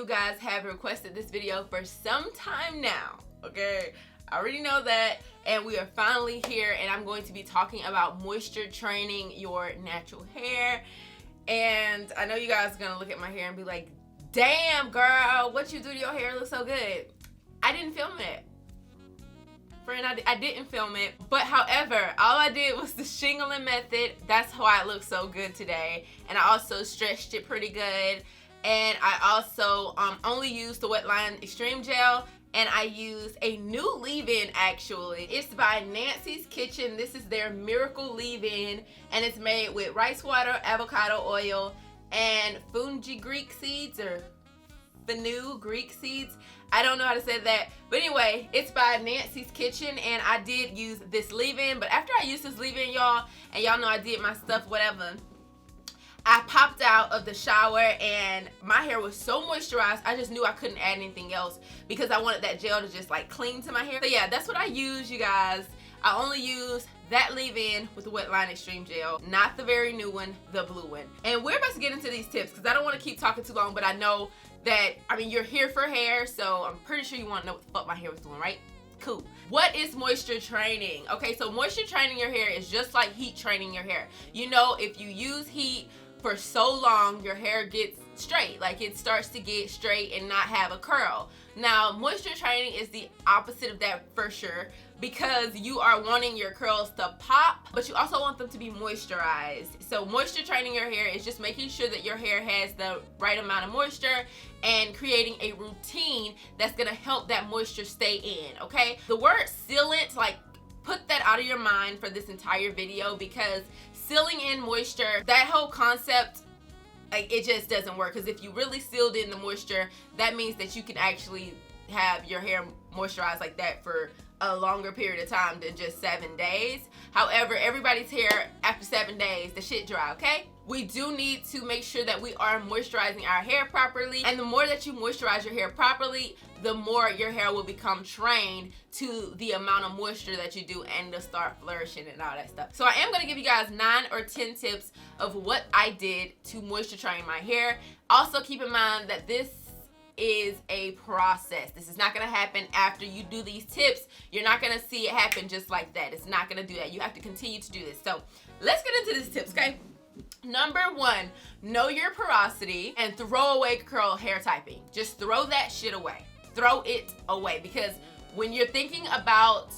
you guys have requested this video for some time now, okay? I already know that, and we are finally here, and I'm going to be talking about moisture training your natural hair. And I know you guys are gonna look at my hair and be like, damn girl, what you do to your hair looks so good. I didn't film it. Friend, I didn't film it, but however, all I did was the shingling method. That's why it looks so good today. And I also stretched it pretty good. And I also only used the Wet Line Extreme Gel, and I used a new leave-in actually. It's by Nancy's Kitchen. This is their Miracle Leave-In, and it's made with rice water, avocado oil, and fenugreek seeds, or fenugreek seeds. I don't know how to say that, but anyway, it's by Nancy's Kitchen, and I did use this leave-in. But after I used this leave-in, y'all, and y'all know I did my stuff, whatever, I popped out of the shower and my hair was so moisturized, I just knew I couldn't add anything else because I wanted that gel to just like cling to my hair. So yeah, that's what I use, you guys. I only use that leave-in with the Wet Line Extreme Gel, not the very new one, the blue one. And we're about to get into these tips because I don't want to keep talking too long, but I know that, I mean, you're here for hair, so I'm pretty sure you want to know what the fuck my hair was doing, right? Cool. What is moisture training? Okay, so moisture training your hair is just like heat training your hair. You know, if you use heat for so long, your hair gets straight, like it starts to get straight and not have a curl. Now, moisture training is the opposite of that for sure, because you are wanting your curls to pop, but you also want them to be moisturized. So moisture training your hair is just making sure that your hair has the right amount of moisture and creating a routine that's gonna help that moisture stay in, okay? The word sealant, like, put that out of your mind for this entire video, because sealing in moisture, that whole concept, like, it just doesn't work. Because if you really sealed in the moisture, that means that you can actually have your hair moisturized like that for a longer period of time than just 7 days. However, everybody's hair after 7 days, the shit dry, okay? We do need to make sure that we are moisturizing our hair properly, and the more that you moisturize your hair properly, the more your hair will become trained to the amount of moisture that you do, and to start flourishing and all that stuff. So I am gonna give you guys 9 or 10 tips of what I did to moisture train my hair. Also keep in mind that this is a process. This is not gonna happen after you do these tips. You're not gonna see it happen just like that. It's not gonna do that. You have to continue to do this. So let's get into these tips, okay? Number 1, know your porosity and throw away curl hair typing. Just throw that shit away. Throw it away, because when you're thinking about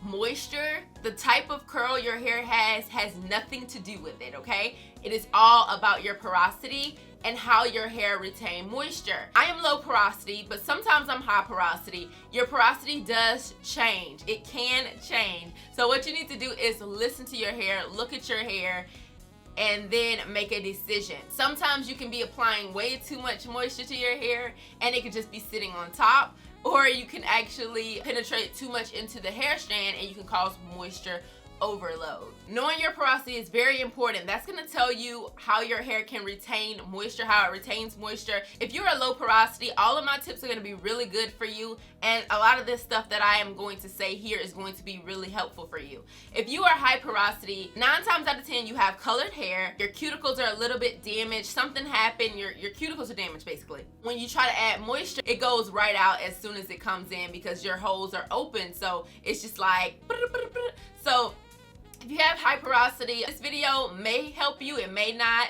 moisture, the type of curl your hair has nothing to do with it, okay? It is all about your porosity and how your hair retain moisture. I am low porosity, but sometimes I'm high porosity. Your porosity does change. It can change. So what you need to do is listen to your hair, look at your hair, and then make a decision. Sometimes you can be applying way too much moisture to your hair and it could just be sitting on top, or you can actually penetrate too much into the hair strand and you can cause moisture overload. Knowing your porosity is very important. That's gonna tell you how your hair can retain moisture, how it retains moisture. If you're a low porosity, all of my tips are gonna be really good for you, and a lot of this stuff that I am going to say here is going to be really helpful for you. If you are high porosity, 9 times out of 10 you have colored hair, your cuticles are a little bit damaged, something happened, your cuticles are damaged basically. When you try to add moisture, it goes right out as soon as it comes in because your holes are open, so it's just like, so if you have high porosity, this video may help you, it may not.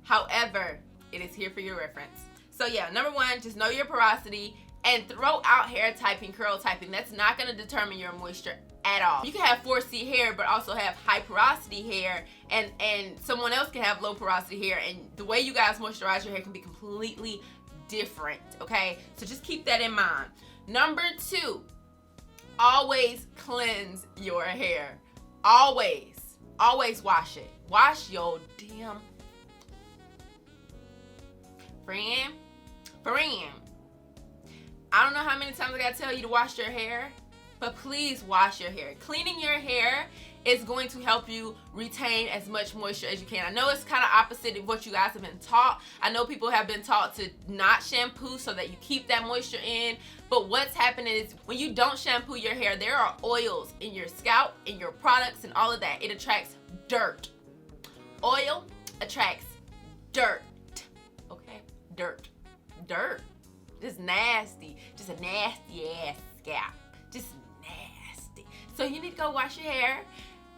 However, it is here for your reference. So yeah, number 1, just know your porosity and throw out hair typing, curl typing. That's not gonna determine your moisture at all. You can have 4C hair but also have high porosity hair, and someone else can have low porosity hair, and the way you guys moisturize your hair can be completely different, okay? So just keep that in mind. Number 2, always cleanse your hair. Always wash it. Wash your damn friend. I don't know how many times I gotta tell you to wash your hair, but please wash your hair. Cleaning your hair is going to help you retain as much moisture as you can. I know it's kind of opposite of what you guys have been taught. I know people have been taught to not shampoo so that you keep that moisture in, but what's happening is when you don't shampoo your hair, there are oils in your scalp, in your products, and all of that. It attracts dirt. Oil attracts dirt, okay? Dirt. Just nasty. Just a nasty ass scalp. Just nasty. So you need to go wash your hair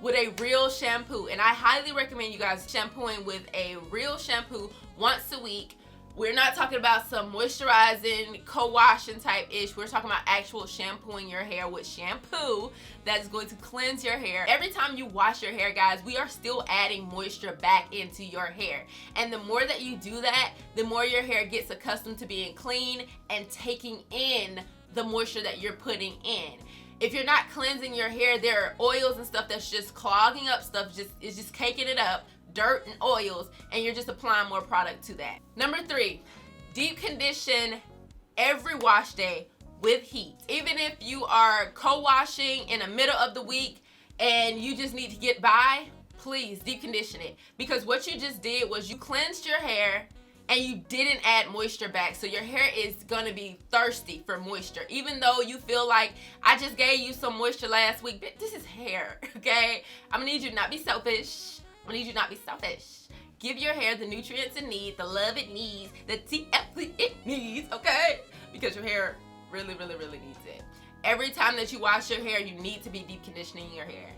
with a real shampoo. And I highly recommend you guys shampooing with a real shampoo once a week. We're not talking about some moisturizing, co-washing type ish. We're talking about actual shampooing your hair with shampoo that's going to cleanse your hair. Every time you wash your hair, guys, we are still adding moisture back into your hair. And the more that you do that, the more your hair gets accustomed to being clean and taking in the moisture that you're putting in. If you're not cleansing your hair, there are oils and stuff that's just clogging up stuff, it's just caking it up, dirt and oils, and you're just applying more product to that. Number 3, deep condition every wash day with heat. Even if you are co-washing in the middle of the week and you just need to get by, please deep condition it. Because what you just did was you cleansed your hair and you didn't add moisture back. So your hair is gonna be thirsty for moisture. Even though you feel like, I just gave you some moisture last week, but this is hair, okay? I'm gonna need you to not be selfish. I'm gonna need you to not be selfish. Give your hair the nutrients it needs, the love it needs, the TLC it needs, okay? Because your hair really, really, really needs it. Every time that you wash your hair, you need to be deep conditioning your hair.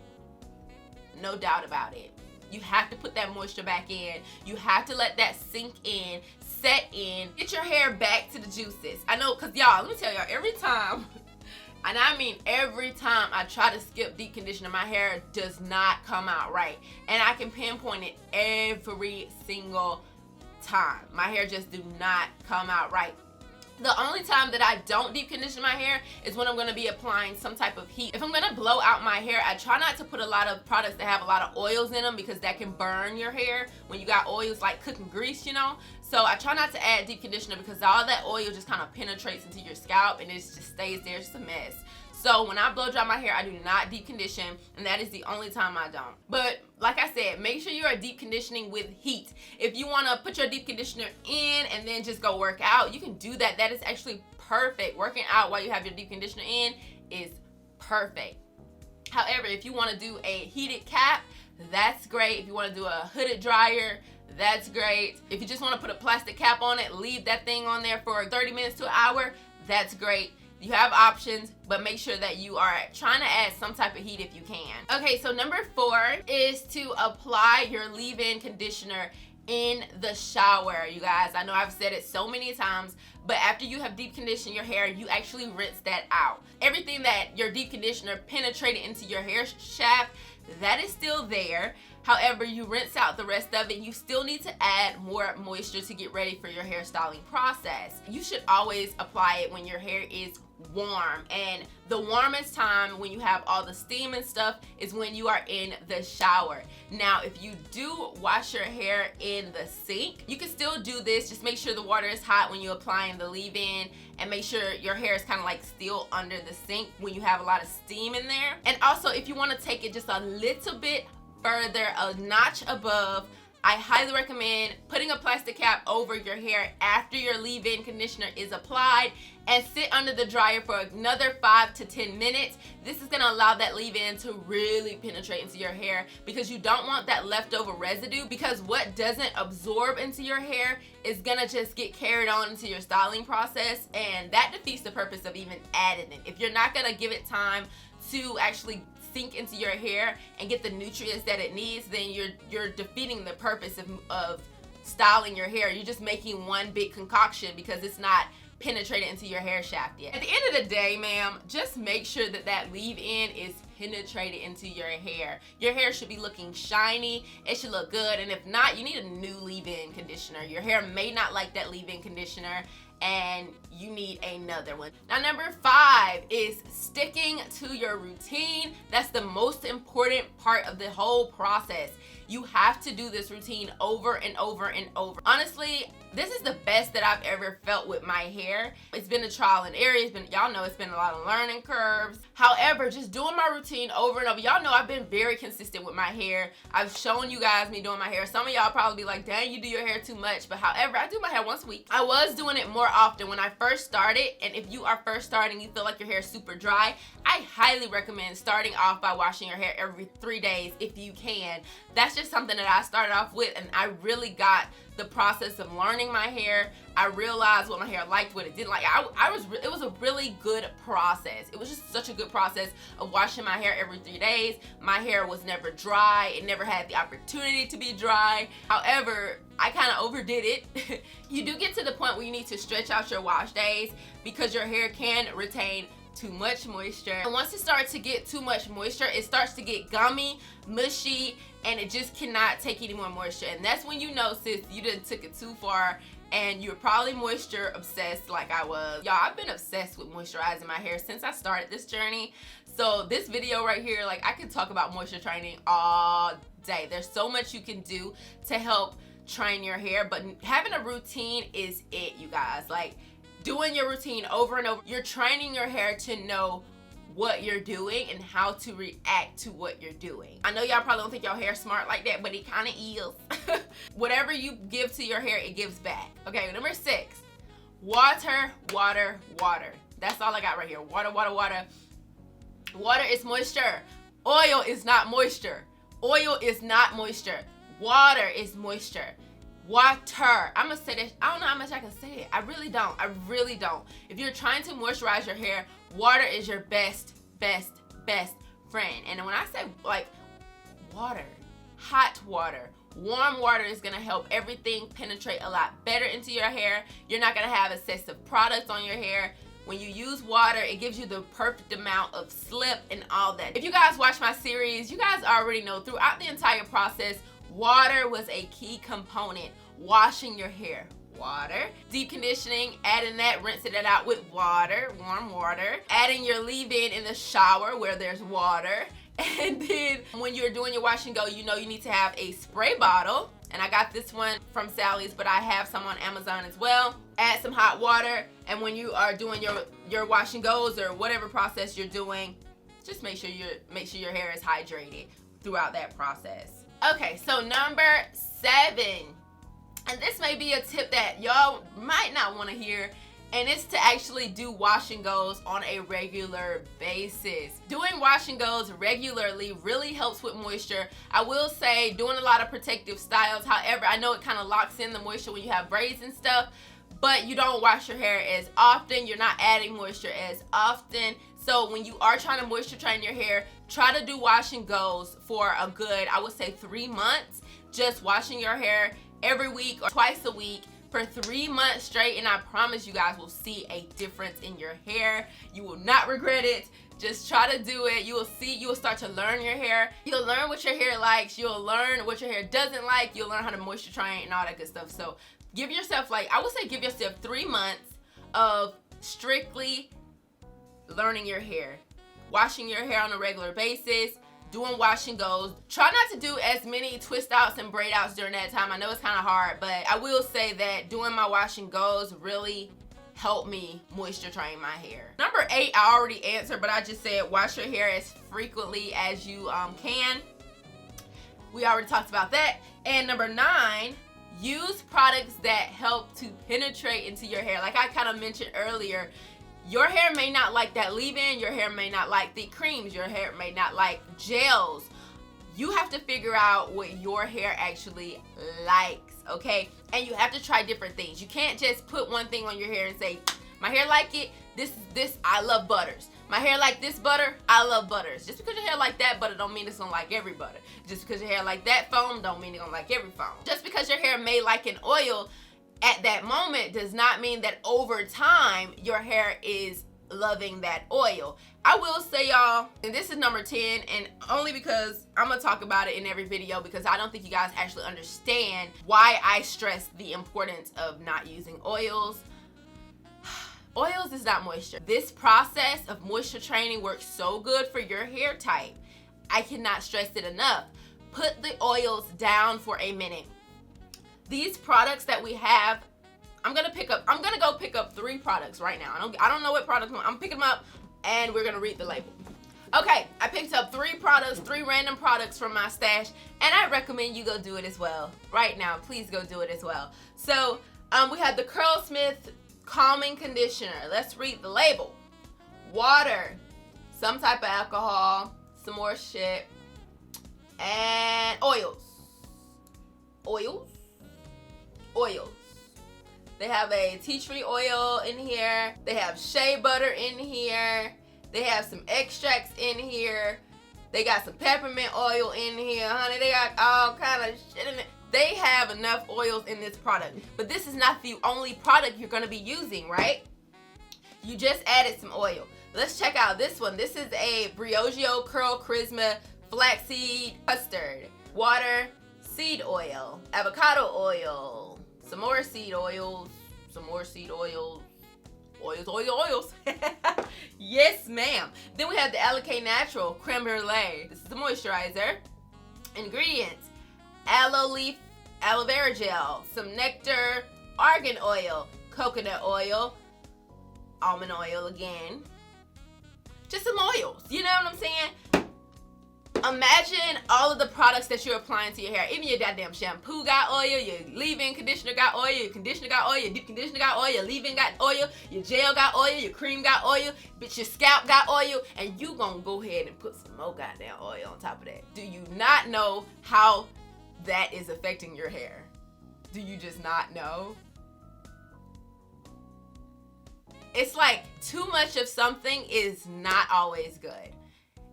No doubt about it. You have to put that moisture back in. You have to let that sink in, set in, get your hair back to the juices. I know, cause y'all, let me tell y'all, every time, and I mean every time I try to skip deep conditioner, my hair does not come out right. And I can pinpoint it every single time. My hair just do not come out right. The only time that I don't deep condition my hair is when I'm going to be applying some type of heat. If I'm going to blow out my hair, I try not to put a lot of products that have a lot of oils in them because that can burn your hair when you got oils like cooking grease, you know. So I try not to add deep conditioner because all that oil just kind of penetrates into your scalp and it just stays there. It's a mess. So when I blow dry my hair, I do not deep condition, and that is the only time I don't. But like I said, make sure you are deep conditioning with heat. If you want to put your deep conditioner in and then just go work out, you can do that. That is actually perfect. Working out while you have your deep conditioner in is perfect. However, if you want to do a heated cap, that's great. If you want to do a hooded dryer, that's great. If you just want to put a plastic cap on it, leave that thing on there for 30 minutes to an hour, that's great. You have options, but make sure that you are trying to add some type of heat if you can. Okay, so number 4 is to apply your leave-in conditioner in the shower, you guys. I know I've said it so many times, but after you have deep conditioned your hair, you actually rinse that out. Everything that your deep conditioner penetrated into your hair shaft, that is still there. However, you rinse out the rest of it. You still need to add more moisture to get ready for your hairstyling process. You should always apply it when your hair is warm, and the warmest time when you have all the steam and stuff is when you are in the shower. Now, if you do wash your hair in the sink, you can still do this. Just make sure the water is hot when you're applying the leave-in, and make sure your hair is kind of like still under the sink when you have a lot of steam in there. And also, if you want to take it just a little bit further, a notch above, I highly recommend putting a plastic cap over your hair after your leave-in conditioner is applied and sit under the dryer for another 5 to 10 minutes. This is gonna allow that leave-in to really penetrate into your hair because you don't want that leftover residue, because what doesn't absorb into your hair is gonna just get carried on into your styling process, and that defeats the purpose of even adding it. If you're not gonna give it time to actually sink into your hair and get the nutrients that it needs, then you're defeating the purpose of styling your hair. You're just making one big concoction because it's not penetrated into your hair shaft yet. At the end of the day, ma'am, just make sure that that leave-in is penetrated into your hair. Your hair should be looking shiny. It should look good, and if not, you need a new leave-in conditioner. Your hair may not like that leave-in conditioner, and you need another one. Now, number 5 is sticking to your routine. That's the most important part of the whole process. You have to do this routine over and over and over. Honestly, this is the best that I've ever felt with my hair. It's been a trial and error. Y'all know it's been a lot of learning curves. However, just doing my routine over and over. Y'all know I've been very consistent with my hair. I've shown you guys me doing my hair. Some of y'all probably be like, dang, you do your hair too much. But however, I do my hair once a week. I was doing it more often when I first started. And if you are first starting, you feel like your hair is super dry, I highly recommend starting off by washing your hair every 3 days if you can. That's just something that I started off with, and I really got the process of learning my hair. I realized what my hair liked, what it didn't like. It was a really good process. It was just such a good process of washing my hair every 3 days. My hair was never dry. It never had the opportunity to be dry. However, I kind of overdid it. You do get to the point where you need to stretch out your wash days because your hair can retain too much moisture. And once it starts to get too much moisture, it starts to get gummy, mushy, and it just cannot take any more moisture. And that's when you know, sis, you done took it too far, and you're probably moisture obsessed like I was. Y'all, I've been obsessed with moisturizing my hair since I started this journey. So this video right here, like, I could talk about moisture training all day. There's so much you can do to help train your hair, but having a routine is it, you guys. Like, doing your routine over and over, you're training your hair to know what you're doing and how to react to what you're doing. I know y'all probably don't think your hair smart like that, but it kind of is. Whatever you give to your hair, it gives back. Okay, number 6, water, water, water. That's all I got right here. Water, water, water. Water is moisture. Oil is not moisture. Oil is not moisture. Water is moisture. Water. I'm gonna say this. I don't know how much I can say it. I really don't. I really don't. If you're trying to moisturize your hair, water is your best friend. And when I say, like, water, hot water, warm water is gonna help everything penetrate a lot better into your hair. You're not gonna have excessive products on your hair. When you use water, it gives you the perfect amount of slip and all that. If you guys watch my series, you guys already know throughout the entire process, water was a key component. Washing your hair, water. Deep conditioning, adding that, rinsing it out with water, warm water. Adding your leave-in in the shower where there's water. And then when you're doing your wash and go, you know you need to have a spray bottle. And I got this one from Sally's, but I have some on Amazon as well. Add some hot water, and when you are doing your wash and goes or whatever process you're doing, just make sure your hair is hydrated throughout that process. Okay, so number 7, and this may be a tip that y'all might not want to hear, and it's to actually do wash and goes on a regular basis. Doing wash and goes regularly really helps with moisture. I will say doing a lot of protective styles, however, I know it kind of locks in the moisture when you have braids and stuff, but you don't wash your hair as often. You're not adding moisture as often. So when you are trying to moisture train your hair, try to do wash and goes for a good, I would say 3 months. Just washing your hair every week or twice a week for 3 months straight, and I promise you guys will see a difference in your hair. You will not regret it. Just try to do it. You will see, you will start to learn your hair. You'll learn what your hair likes. You'll learn what your hair doesn't like. You'll learn how to moisture train and all that good stuff. So give yourself, like, I would say give yourself 3 months of strictly learning your hair. Washing your hair on a regular basis. Doing wash and goes. Try not to do as many twist outs and braid outs during that time. I know it's kind of hard, but I will say that doing my wash and goes really helped me moisture train my hair. Number 8, I already answered, but I just said wash your hair as frequently as you can. We already talked about that. And number 9, use products that help to penetrate into your hair. Like I kind of mentioned earlier, your hair may not like that leave-in, your hair may not like thick creams, your hair may not like gels. You have to figure out what your hair actually likes, okay? And you have to try different things. You can't just put one thing on your hair and say, my hair like it, this, I love butters. My hair like this butter, I love butters. Just because your hair like that butter don't mean it's gonna like every butter. Just because your hair like that foam don't mean it's gonna like every foam. Just because your hair may like an oil at that moment does not mean that over time your hair is loving that oil. I will say, y'all, and this is number 10, and only because I'm gonna talk about it in every video because I don't think you guys actually understand why I stress the importance of not using oils. Oils is not moisture. This process of moisture training works so good for your hair type. I cannot stress it enough. Put the oils down for a minute. These products that we have, I'm gonna go pick up 3 products right now. I don't know what products, I'm picking them up and we're gonna read the label. Okay, I picked up 3 products, 3 random products from my stash, and I recommend you go do it as well. Right now, please go do it as well. So, we have the Curlsmith Calming Conditioner. Let's read the label. Water, some type of alcohol, some more shit, and oils. Oils? oils. They have a tea tree oil in here. They have shea butter in here. They have some extracts in here. They got some peppermint oil in here, honey. They got all kind of shit in it. They have enough oils in this product. But this is not the only product you're going to be using, right? You just added some oil. Let's check out this one. This is a Briogeo Curl Charisma Flaxseed Custard. Water, seed oil, avocado oil, some more seed oils, some more seed oils, oils. Yes, ma'am. Then we have the ALOTTTT Natural Creme Brulee. This is the moisturizer. Ingredients: aloe leaf, aloe vera gel, some nectar, argan oil, coconut oil, almond oil again. Just some oils, you know what I'm saying? Imagine all of the products that you're applying to your hair. Even your goddamn shampoo got oil, your leave-in conditioner got oil, your conditioner got oil, your deep conditioner got oil, your leave-in got oil, your gel got oil, your cream got oil, bitch, your scalp got oil, and you gonna go ahead and put some more goddamn oil on top of that. Do you not know how that is affecting your hair? Do you just not know? It's like too much of something is not always good.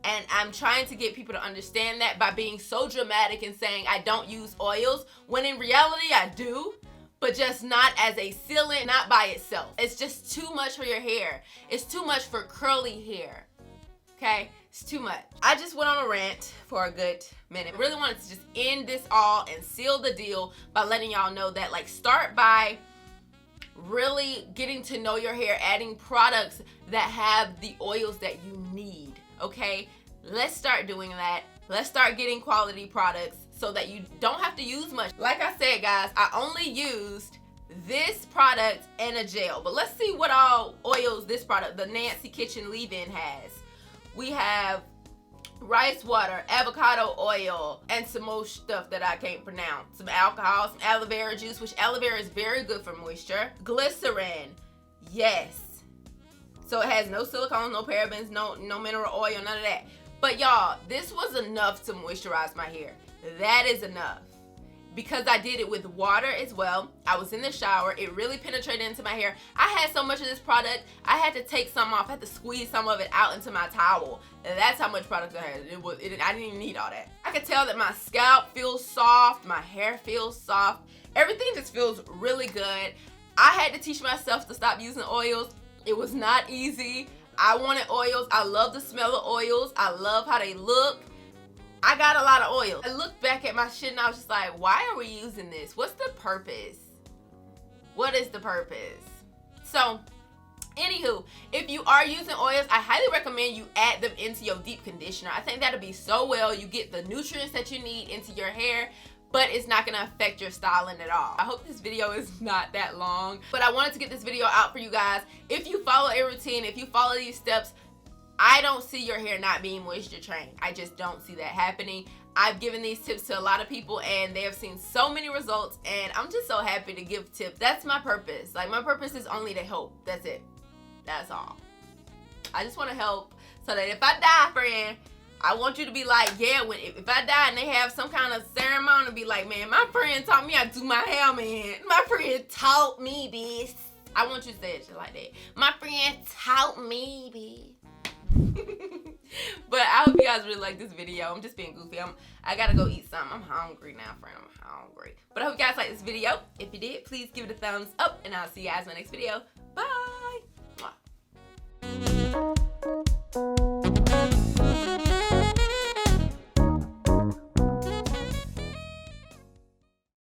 And I'm trying to get people to understand that by being so dramatic and saying I don't use oils, when in reality I do, but just not as a sealant, not by itself. It's just too much for your hair. It's too much for curly hair, okay? It's too much. I just went on a rant for a good minute. Really wanted to just end this all and seal the deal by letting y'all know that, like, start by really getting to know your hair, adding products that have the oils that you need, okay? Let's start doing that. Let's start getting quality products so that you don't have to use much. Like I said, guys, I only used this product and a gel, but let's see what all oils this product, the Nancy Kitchen leave-in, has. We have rice water, avocado oil, and some more stuff that I can't pronounce. Some alcohol, some aloe vera juice, which aloe vera is very good for moisture. Glycerin, yes. So it has no silicones, no parabens, no mineral oil, none of that. But y'all, this was enough to moisturize my hair. That is enough. Because I did it with water as well. I was in the shower. It really penetrated into my hair. I had so much of this product, I had to take some off. I had to squeeze some of it out into my towel. And that's how much product I had. I didn't even need all that. I could tell that my scalp feels soft. My hair feels soft. Everything just feels really good. I had to teach myself to stop using oils. It was not easy. I wanted oils. I love the smell of oils. I love how they look. I got a lot of oil. I looked back at my shit and I was just like, why are we using this? What's the purpose? What is the purpose? So, anywho, if you are using oils, I highly recommend you add them into your deep conditioner. I think that'll be so well. You get the nutrients that you need into your hair, but it's not gonna affect your styling at all. I hope this video is not that long, but I wanted to get this video out for you guys. If you follow a routine, if you follow these steps, I don't see your hair not being moisture trained. I just don't see that happening. I've given these tips to a lot of people and they have seen so many results, and I'm just so happy to give tips. That's my purpose. Like, my purpose is only to help. That's it. That's all. I just want to help so that if I die, friend, I want you to be like, yeah, if I die and they have some kind of ceremony, be like, man, my friend taught me how to do my hair, man. My friend taught me this. I want you to say it shit like that. My friend taught me this. But I hope you guys really like this video. I'm just being goofy. I gotta go eat something. I'm hungry now, friend. I'm hungry. But I hope you guys like this video. If you did, please give it a thumbs up, and I'll see you guys in my next video.